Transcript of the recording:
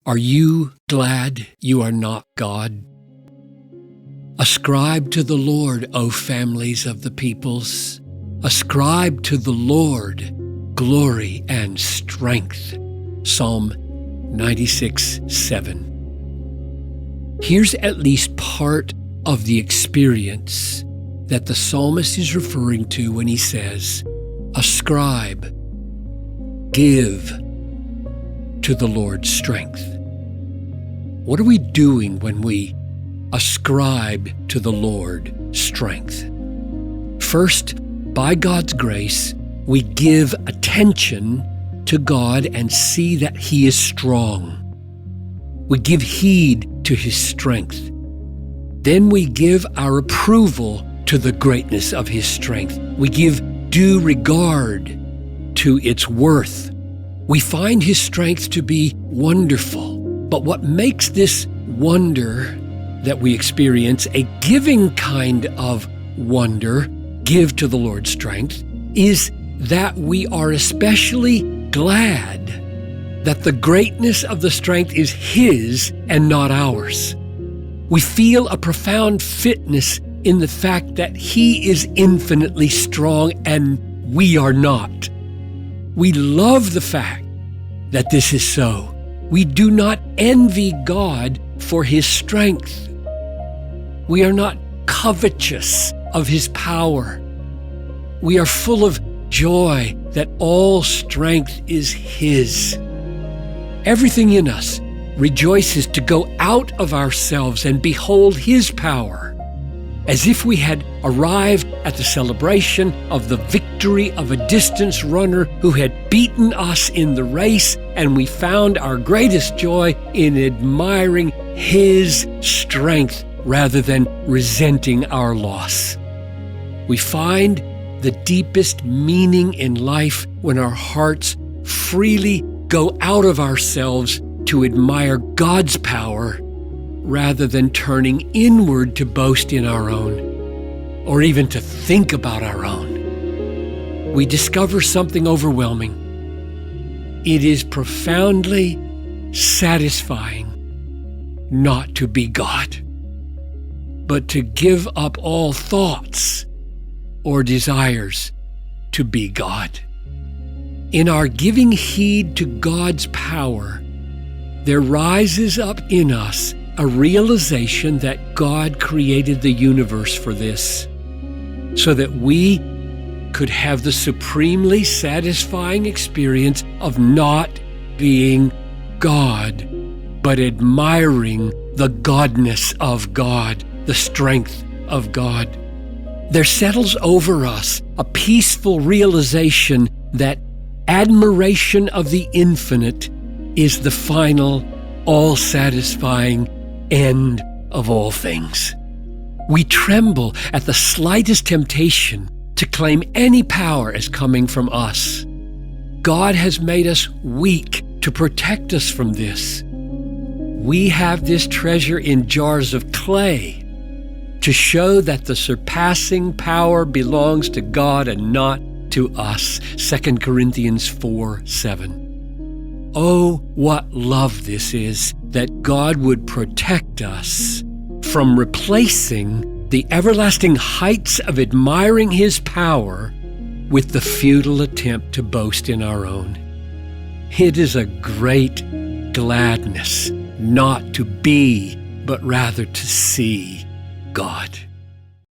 Are you glad you are not God? Ascribe to the Lord, O families of the peoples. Ascribe to the Lord glory and strength. Psalm 96:7. Here's at least part of the experience that the psalmist is referring to when he says, ascribe, give to the Lord strength. What are we doing when we ascribe to the Lord strength? First, by God's grace, we give attention to God and see that He is strong. We give heed to His strength. Then we give our approval to the greatness of His strength. We give due regard to its worth. We find His strength to be wonderful. But what makes this wonder that we experience a giving kind of wonder, give to the Lord's strength, is that we are especially glad that the greatness of the strength is His and not ours. We feel a profound fitness in the fact that He is infinitely strong and we are not. We love the fact that this is so. We do not envy God for His strength. We are not covetous of His power. We are full of joy that all strength is His. Everything in us rejoices to go out of ourselves and behold His power, as if we had arrived at the celebration of the victory of a distance runner who had beaten us in the race, and we found our greatest joy in admiring His strength rather than resenting our loss. We find the deepest meaning in life when our hearts freely go out of ourselves to admire God's power rather than turning inward to boast in our own, or even to think about our own. We discover something overwhelming. It is profoundly satisfying not to be God, but to give up all thoughts or desires to be God. In our giving heed to God's power, there rises up in us a realization that God created the universe for this, so that we could have the supremely satisfying experience of not being God, but admiring the godness of God, the strength of God. There settles over us a peaceful realization that admiration of the infinite is the final, all-satisfying end of all things. We tremble at the slightest temptation to claim any power as coming from us. God has made us weak to protect us from this. We have this treasure in jars of clay to show that the surpassing power belongs to God and not to us. 2 Corinthians 4:7. Oh, what love this is, that God would protect us from replacing the everlasting heights of admiring His power with the futile attempt to boast in our own. It is a great gladness not to be, but rather to see God.